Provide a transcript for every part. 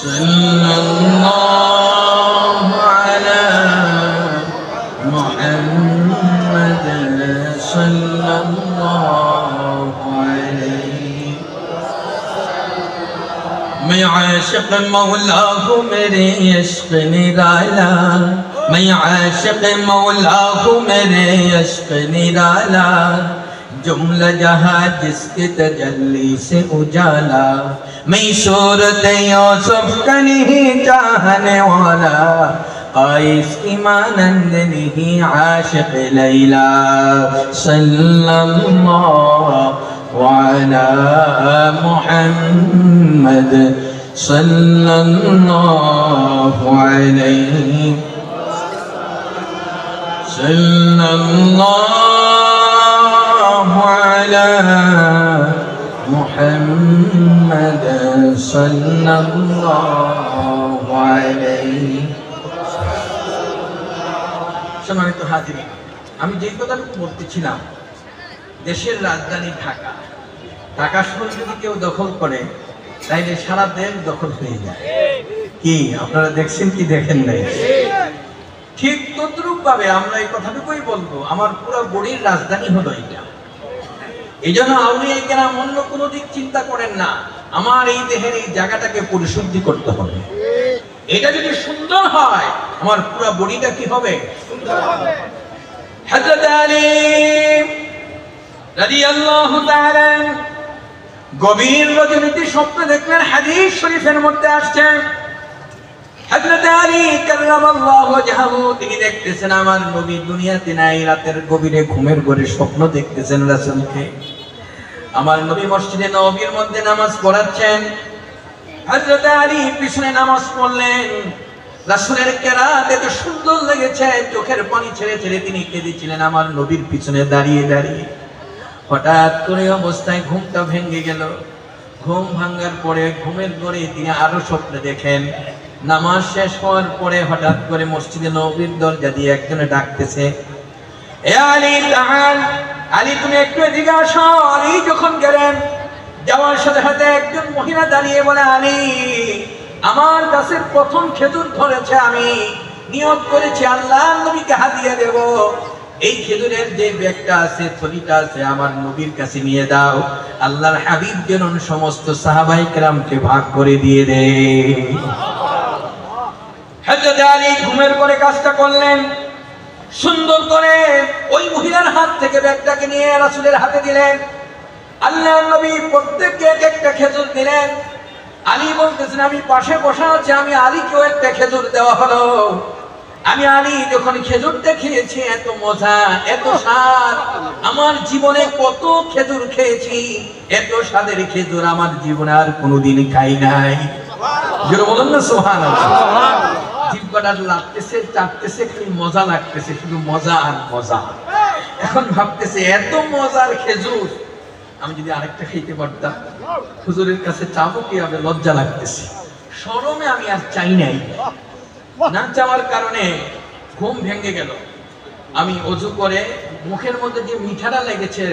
সাল্লাল্লাহু আলা মুহাম্মাদ সাল্লাল্লাহু আলাইহি मैं आशिक मौला हूँ मेरे इश्क निराला मैं आशिक मौला हूँ मेरे इश्क निराला जुमला जहाँ जिसके तजल्ली से उजाला मैं सूरत यूसुफ का नहीं चाहने वाला आइस की मानंद नहीं आशिक लैला सल्लल्लाहु अला मुहम्मद सल्लल्लाहु अलैहि सल्लल्लाहु अला मुहम्मद सल्लल्लाहु अलैहि। সম্মানিত হাজিরিন, আমি যেই কথাটুকু বলতেছিলাম, দেশের রাজধানী ঢাকা, ঢাকা শহর যদি কেউ দখল করে তাইলে সারা দেশ দখল হয়ে যায়। কি আপনারা দেখছেন কি দেখেন নাই? ঠিক তদ্রুপ ভাবে আমরা এই কথাটুকুই বলবো, আমার পুরো বড়ির রাজধানী হলো এটা। এই জন্য আউলিয়া কেরাম অন্য কোনো দিক চিন্তা করেন না, আমার এই দেহের এই জায়গাটাকে পরিশুদ্ধি করতে হবে। এটা যদি সুন্দর হয় আমার পুরো বডিটা কি হবে? সুন্দর হবে। হযরত আলী রাদিয়াল্লাহু তাআলা গভীর রজনীতে স্বপ্ন দেখলেন, হাদিস শরীফের মধ্যে আসছে। হযরত আলী কাররামাল্লাহু ওয়াজহাহু তিনি দেখতেছেন আমার নবী দুনিয়াতে নাই, রাতের গভীরে ঘুমের ঘরে স্বপ্ন দেখতেছেন রাসূলকে। আমার নবী মসজিদে নববীর মধ্যে নামাজ পড়াচ্ছেন, হযরত আলী পিছনে নামাজ পড়লেন। রাসূলের কেরাত এত সুন্দর লেগেছে, চোখের পানি ছেড়ে ছেড়ে তিনি কেঁদেছিলেন আমার নবীর পিছনে দাঁড়িয়ে দাঁড়িয়ে। হঠাৎ করে অবস্থায় ঘুমটা ভেঙে গেল। ঘুম ভাঙার পরে ঘুমের ঘরে তিনি আরো স্বপ্ন দেখেন। নামাজ শেষ হওয়ার পরে হঠাৎ করে মসজিদে নববীর দরজা দিয়ে একজনে ডাকতেছে, এ আলী তাআল, আলী তুমি একটু এদিকে আসো। আলী যখন গেলেন, যাওয়ার সাথে সাথে একজন মহিলা দাঁড়িয়ে বলে, আলী আমার কাছে প্রথম খেজুর ধরেছে, আমি নিয়ত করেছি আল্লাহর নবীকে হাদিয়া দেব। এই খেজুরের যে ব্যাগটা আছে, থলিটা আছে, আমার নবীর কাছে নিয়ে দাও। আল্লাহর হাবিব যেন সমস্ত সাহাবায়ে কেরামকে ভাগ করে দিয়ে দেয়। হযরত আলী ঘুমের পরে কাজটা করলেন, সুন্দর করে ওই মহিলার হাত থেকে ব্যাগটাকে নিয়ে রাসূলের হাতে দিলেন। আল্লাহর নবী প্রত্যেককে এক একটা খেজুর দিলেন। আলী বলতেছেন আমি পাশে বসা আছি, আমি আলীকেও একটা খেজুর দেওয়া হলো। আমি আলী যখন খেজুরটা খেয়েছি, এত মজা, এত স্বাদ, আমার জীবনে কত খেজুর খেয়েছি, এত স্বাদের খেজুর আমার জীবনে আর কোনোদিন খাই নাই। জোরে বলুন না সুবহানাল্লাহ। জিহ্বাটা লাগতেছে, চাটতেছে, খালি মজা লাগতেছে, শুধু মজা আর মজা। এখন ভাবতেছে এত মজার খেজুর আমি যদি আরেকটা খেতে পারতাম। হুজুরের কাছে চাবো কি হবে, লজ্জা লাগতেছে, শরমে আমি আর চাই নাই। না চাওয়ার কারণে ঘুম ভেঙে গেল। আমি ওযু করে মুখের মধ্যে যে মিঠাটা লেগেছে,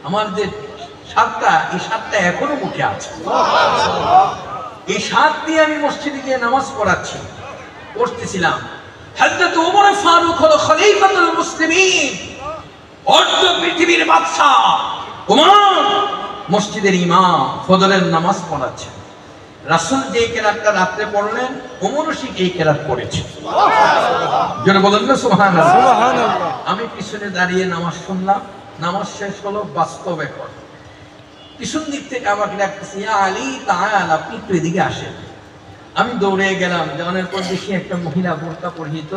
আমার যে স্বাদটা, এই স্বাদটা এখনো মুখে আছে। এই স্বাদ দিয়ে আমি মসজিদে গিয়ে নামাজ পড়তেছিলাম। হযরত ওমর ফারুক হলো খলিফাতুল মুসলিমিন, অর্ধ পৃথিবীর বাদশা। ওমর মসজিদের ইমাম, ফজরের নামাজ পড়াচ্ছেন। রাসূল যে কেরাতটা রাতে পড়লেন, ওমরও সেই কেরাত পড়েছে। জোরে বলেন না সুবহানাল্লাহ। সুবহানাল্লাহ। আমি পিছনে দাঁড়িয়ে নামাজ শুনলাম। নামাজ শেষ হলো, বাস্তব এখন পিছন দিক থেকে আমাকে ডাকতেছে, ইয়া আলী তাআল, আপনি একটু এদিকে আসেন। আমি দৌড়ে গেলাম। যাওয়ার পর দেখি একটা মহিলা বোরকা পরিহিত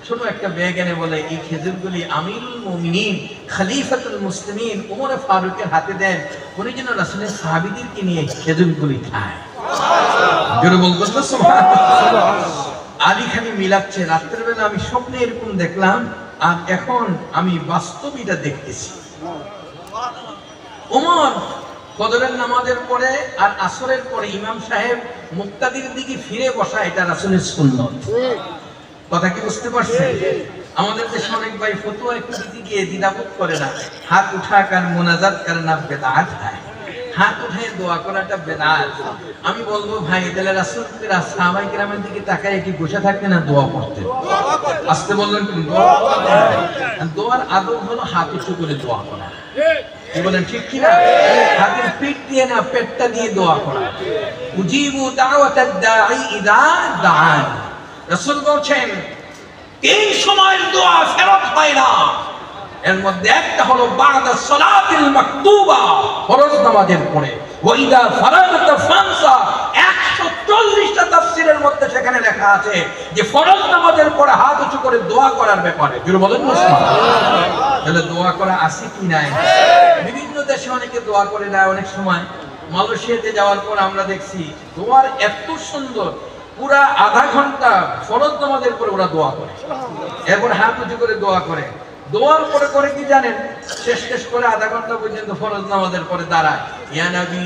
ছোট একটা ব্যাগ এনে বলে, এই খেজুরগুলি আমিরুল মুমিনিন খলিফাতুল মুসলিমিন ওমর ফারুকের হাতে দেন, উনি যেন রাসূলের সাহাবীদেরকে নিয়ে খেজুরগুলি খায়। জোরে বলবেন না সুবহানাল্লাহ। আলী খালি মিলাচ্ছে, রাতের বেলা আমি স্বপ্নে এরকম দেখলাম, আর এখন আমি বাস্তবিকটা দেখতেছি। ওমর ফজরের নামাজের পরে আর আসরের পরে ইমাম সাহেব মুক্তাদির দিকে ফিরে বসা, এটা রাসূলের সুন্নত। কথা কি বুঝতে পারছেন? আমাদের দেশে অনেক ভাই ফতোয়া একটু দিতে গিয়ে দ্বিধাবোধ করে না, হাত উঠা কার মুনাজাত করনা বিদআত है, হাত উঠে দোয়া করাটা বেদাত। আমি বলবো ভাই তাহলে রাসূলের সাহাবায়ে কেরামের দিকে তাকায় কি বসে থাকতেন না দোয়া করতেন? আসতে বললেন দোয়ার আদব হলো হাত উঁচু করে দোয়া করা। কি বলেন ঠিক কি না? হাতের পিঠ দিয়ে না পেটটা দিয়ে দোয়া করা। উজিবু দাওয়াতাদ দাঈ ইযা দাআন। রাসূল বলেন তিন সময়ের দোয়া ফেরত হয় না, এর মধ্যে একটা হলো বাদা সালাতিল মাকতুবা, ফরজ নামাজের পরে। ওয়াইদা ফারাগতা ফানসা, 140টা তাফসীরের মধ্যে সেখানে লেখা আছে যে ফরজ নামাজের পরে হাত উঁচু করে দোয়া করার ব্যাপারে। জোরে বলেন না সুবহানাল্লাহ। তাহলে দোয়া করা আছে কি নাই? বিভিন্ন দেশে অনেকে দোয়া করে দেয়। অনেক সময় মালয়েশিয়াতে যাওয়ার পর আমরা দেখছি দোয়ার এত সুন্দর, পুরা আধা ঘন্টা ফরজ নামাজের পরে ওরা দোয়া করে, এরপর হাত উঁচু করে দোয়া করে। দোয়ার পরে করে কি জানেন? শেষ করে আধা ঘন্টা পর্যন্ত ফরজ নামাজের পরে দাঁড়ায়, ইয়া নবী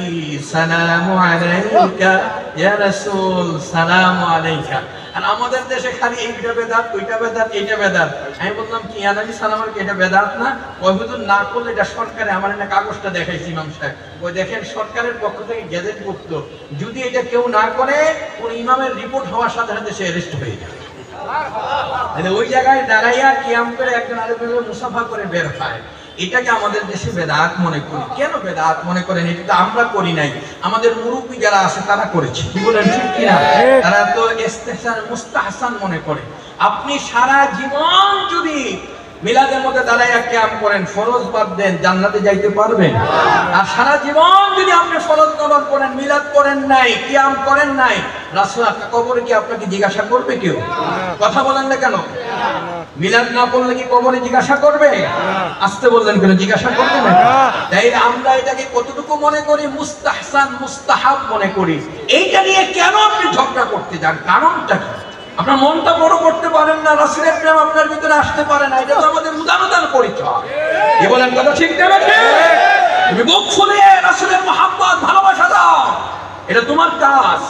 সালামু আলাইকা, ইয়া রাসূল সালামু আলাইকা। আর আমাদের দেশে খালি এইটা বেদাত, ওইটা বেদাত, এইটা বেদাত। আমি বললাম কি ইয়া নবী সালাম আলাইকা এটা বেদাত না? ওই হুজুর না করলে এটা সরকারে, আমার না কাগজটা দেখাইছি ইমাম সাহেব, ওই দেখেন সরকারের পক্ষ থেকে গেজেট মুক্ত, যদি এটা কেউ না করে কোন ইমামের রিপোর্ট হওয়ার সাথে সাথে সে অ্যারেস্ট হয়ে যায়। ওই জায়গায় দাঁড়াইয়া কিয়াম করে একজন আরেকজনের মুসাফা করে বের হয়। এটাকে আমাদের দেশে বেদাত মনে করি। কেন বেদাত মনে করেন? এটা তো আমরা করি নাই, আমাদের মুরব্বী যারা আছে তারা করেছে। কি বলেন ঠিক কিনা? তারা তো ইস্তেহসান মুস্তাহসান মনে করে। আপনি সারা জীবন যদি মিলাদের মধ্যে দাঁড়াইয়া কিয়াম করেন, ফরজ বাদ দেন, জান্নাতে যাইতে পারবেন? আর সারা জীবন যদি আপনি ফরজ নামাজ পড়েন, মিলাদ করেন নাই, কিয়াম করেন নাই, রাসূল কবরে কি আপনাকে জিজ্ঞাসা করবে কেউ? কথা বলেন না কেন? মিলাদ না পড়লে কি কবরে জিজ্ঞাসা করবে? আসতে বললেন কেন? জিজ্ঞাসা করবে না। তাই আমরা এটাকে কতটুকু মনে করি? মুস্তাহসান মুস্তাহাব মনে করি। এইটা নিয়ে কেন আপনি ঝগড়া করতে যান? কারণটা কি? আপনার মনটা বড় করতে পারেন না, রাসূলের প্রেম আপনার ভিতরে আসতে পারে না, এটা তো আমাদের উদারতার পরিচয়। কি বলেন কথা ঠিক না? তুমি বুক ফুলিয়ে রাসূলের মহব্বত ভালোবাসা দাও, এটা তোমার কাজ।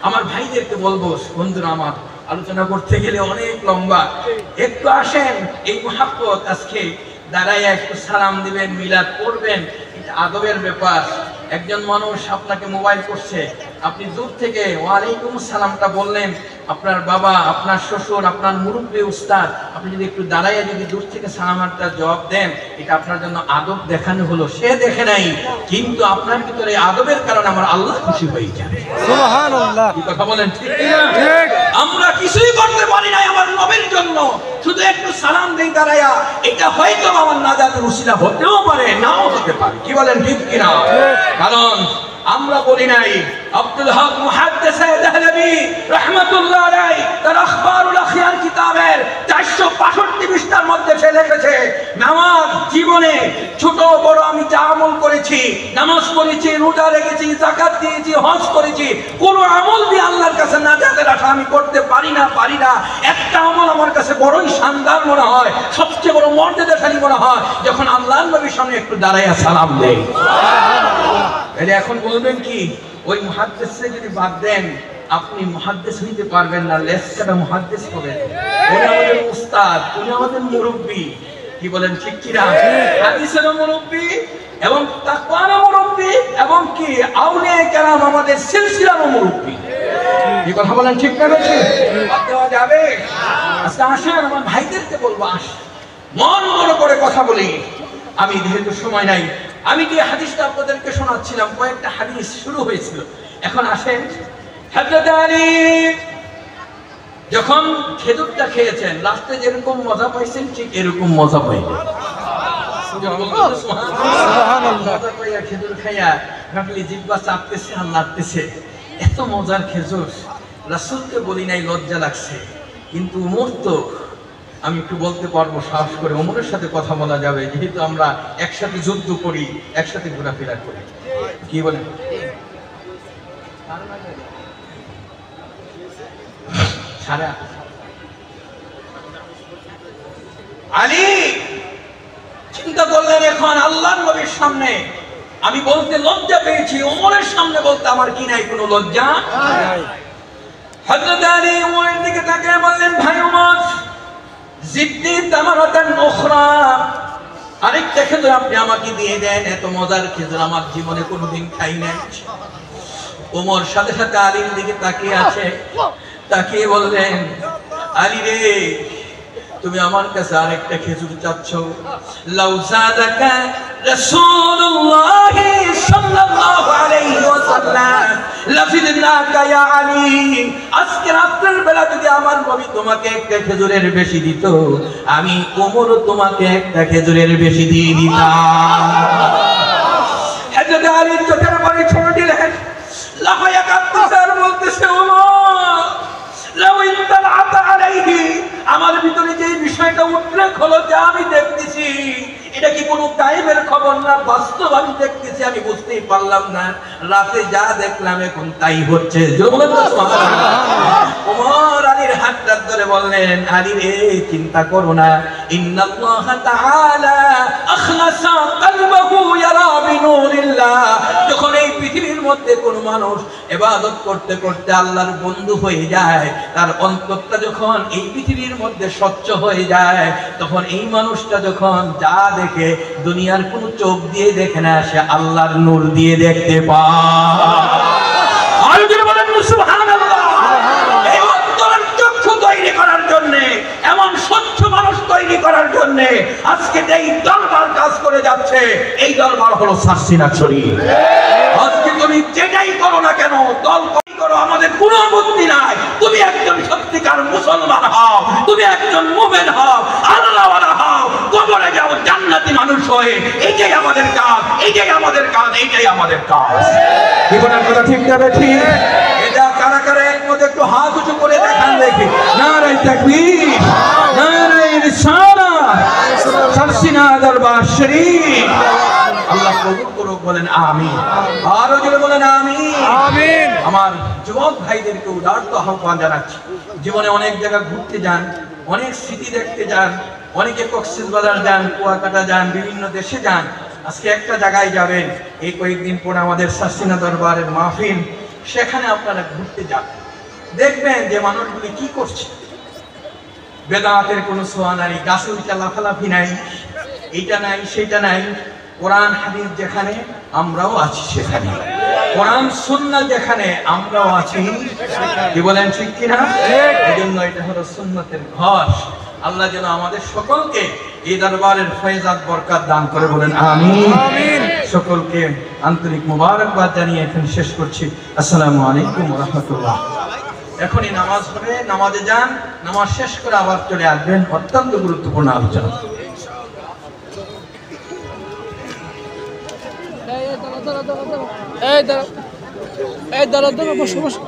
আমার ভাইদেরকে বলবো, বন্ধুরা আমার আলোচনা করতে গেলে অনেক লম্বা, একটু আসেন এই মহব্বত আজকে দাঁড়াইয়া একটু সালাম দিবেন, মিলাদ পড়বেন, এটা আদবের ব্যাপার। একজন মানুষ আপনাকে মোবাইল করছে, আপনি দূর থেকে ওয়ালাইকুম সালামটা বললেন, আপনার বাবা, আপনার শ্বশুর, আপনার মুরব্বী উস্তাদ, আপনি যদি একটু দাঁড়াইয়া যদি দূর থেকে সালামটা জবাব দেন, এটা আপনার জন্য আদব দেখানো হলো। সে দেখে নাই, কিন্তু আপনার ভিতরে আদবের কারণে আমার আল্লাহ খুশি হয়ে যাবে। সুবহানাল্লাহ। কি কথা বলেন ঠিক না? ঠিক। আমরা কিছুই করতে পারি না আমার নবীর জন্য, শুধু একটু সালাম দেই দাঁড়াইয়া, এটা হয়তো আমার নাজাতের উসিলা হতেও পারে, নাও হতে পারে। কি বলেন ঠিক কিনা? কারণ আমরা বলি নাই, আব্দুল হক মুহাদ্দিস দেহলভী রাহমাতুল্লাহ আলাইহি তার আখবারুল আখিয়ার কিতাবের 465 পৃষ্ঠার মধ্যে সে লিখেছে, নামাজ জীবনে ছোট বড় আমি যা আমল করেছি, নামাজ পড়েছি, রোজা রেখেছি, যাকাত দিয়েছি, হজ করেছি, কোন আমল দিয়ে আল্লাহর কাছে নাজাতের আশা আমি করতে পারি না। একটা আমল আমার কাছে বড়ই শানদার মনে হয়, সবচেয়ে বড় মর্যাদাশালী মনে হয়, যখন আল্লাহর নবীর সামনে একটু দাঁড়াইয়া সালাম দেই। এখন বলবেন কি, ওই মুহাদ্দিসকে যদি বাদ দেন আপনি মুহাদ্দিস হইতে পারবেন না, লেসকাটা মুহাদ্দিস হবেন। উনি আমাদের উস্তাদ, উনি আমাদের মুরব্বী। কি বলেন ঠিক কি না? হাদিসের মুরব্বী এবং তাকওয়ার মুরব্বী এবং কি আউলিয়া কেরাম আমাদের সিলসিলার মুরব্বী। এই কথা বলেন ঠিক না? বাদ দেওয়া যাবে? আজকে আসেন আমার ভাইদেরকে বলবো, আস মন বড় করে কথা বলি। আমি যেহেতু সময় নাই, আমি যে হাদিসটা আপনাদেরকে শোনাচ্ছিলাম, কয়েকটা হাদিস শুরু হয়েছিল। এখন আসেন, হযরত আলী যখন খেজুরটা খেয়েছেন, লাস্টে যেরকম মজা পাইছেন ঠিক এরকম মজা পাইলেন। সুবহানাল্লাহ। খেজুর খাইয়া ভাবলি জিহ্বা চাপতেছে আর লাগতেছে, এত মজার খেজুর। রাসূলকে বলি নাই, লজ্জা লাগছে, কিন্তু উমর তো, আমি একটু বলতে পারবো সাহস করে, ওমরের সাথে কথা বলা যাবে, যেহেতু আমরা একসাথে যুদ্ধ করি, একসাথে ঘোরাফেরা করি। কি বলেন? আলী চিন্তা করলেন, এখন আল্লাহর নবীর সামনে আমি বলতে লজ্জা পেয়েছি, ওমরের সামনে বলতে আমার কি নাই কোনো লজ্জা? হযরত আলী ওমরের দিকে তাকিয়ে বললেন, ভাই ওমর, জিদ্দি তামারাতান উখরা, আরেকটা খেজুর আপনি আমাকে দিয়ে দেন, এত মজার খেজুর আমার জীবনে কোনোদিন খাই নাই। ওমর সাথে সাথে আলীর দিকে তাকিয়ে আছে, তাকিয়ে বললেন, আলী রে, তুমি আমার কাছে আরেকটা খেজুর চাচ্ছ? লাউ যাদাকা রাসূলুল্লাহ সাল্লাল্লাহু আলাইহি ওয়াসাল্লাম লাযিদনাকা ইয়া আলী, আজকে রাতের বেলা যদি আমার নবী তোমাকে একটা খেজুরের বেশি দিত, আমি ওমর তোমাকে একটা খেজুরের বেশি দিয়ে দিতাম। হযরত আলী চোখের পানি ছেড়ে দিলেন, লাফায়া কাঁদতেছে আর বলতেছে, ওমর লাউ ইনতালাতা আলাইহি, আমার ভিতরে যে বিষয়টা উদ্রেক হলো, যা আমি দেখতেছি, এটা কি কোনো টাইমের খবর না, বাস্তব আমি দেখতেছি, আমি বুঝতেই পারলাম না। রাতে যা দেখলাম এখন তাই হচ্ছে। ওমর আলীর হাতটা ধরে বললেন, আলী রে, চিন্তা করো না, ইন্নাল্লাহ তাআলা আখলাসা কলবাহু ইয়ারা বিনুরিল্লাহ। যখন এই পৃথিবীর মধ্যে কোনো মানুষ ইবাদত করতে করতে আল্লাহর বন্ধু হয়ে যায়, তার অন্তরটা যখন এই পৃথিবীর মধ্যে স্বচ্ছ হয়ে যায়, তখন এই মানুষটা যখন যা দেখে, দুনিয়ার কোনো চোখ দিয়ে দেখে না, সে আল্লাহর নূর দিয়ে দেখতে পায়। আর যদি বলেন সুবহানাল্লাহ, এই অন্তরের চক্ষু তৈরি করার জন্য, এমন স্বচ্ছ মানুষ তৈরি করার জন্য আজকে এই দরবার কাজ করে যাচ্ছে। এই দরবার হলো সারসিনা শরীফ। আজকে তুমি যেটাই করো না কেন, দল করো, আমাদের কোনো আপত্তি নাই। তুমি একজন সত্যিকার মুসলমান হও, তুমি একজন মুমিন হও, আল্লাহওয়ালা হও, কবরে যাও জান্নাতি মানুষ হয়ে। এইটাই আমাদের কাজ, এইটাই আমাদের কাজ, এইটাই আমাদের কাজ। জীবনের কথা ঠিক যাবে, ঠিক? এটা কারা কারা এর মধ্যে একটু হাত উঁচু করে দেখান দেখি। নারে তাকবীর, নারে রিসালাত, সারসিনা দরবার শরীফ। আল্লাহ কবুল করুক, বলেন আমিন। আরো জোরে বলেন আমিন, আমিন। আমার যুবক ভাইদেরকে উদারত আহ্বান জানাচ্ছি, জীবনে অনেক জায়গা ঘুরতে যান, অনেক স্মৃতি দেখতে যান, অনেকে কক্সবাজার যান, কুয়াকাটা যান, বিভিন্ন দেশে যান। আজকে একটা জায়গায় যাবেন, এই কয়েকদিন পরে আমাদের সারসিনা দরবারের মাহফিল, সেখানে আপনারা ঘুরতে যান, দেখবেন যে মানুষগুলি কি করছে। বেদাতের কোনো ছোঁয়া নাই, গাছে উঠে লাফালাফি নাই, এইটা নাই সেটা নাই। কোরআন হাদিস যেখানে, আমরাও আছি সেখানে। কোরআন সুন্নাহ যেখানে, আমরাও আছি। কি বলেন, ঠিক কিনা? এই জন্য এটা হলো সুন্নতের ঘর। আল্লাহ যেন আমাদের সকলকে এই দরবারের ফয়জাত বরকত দান করে, বলেন আমিন। সকলকে আন্তরিক মোবারকবাদ জানিয়ে এখানে শেষ করছি। আসসালামু আলাইকুম ওয়া রাহমাতুল্লাহ। এখনই নামাজ হবে, নামাজে যান, নামাজ শেষ করে আবার চলে আসবেন, অত্যন্ত গুরুত্বপূর্ণ আলোচনা। এই দাঁড়া বসো বসো।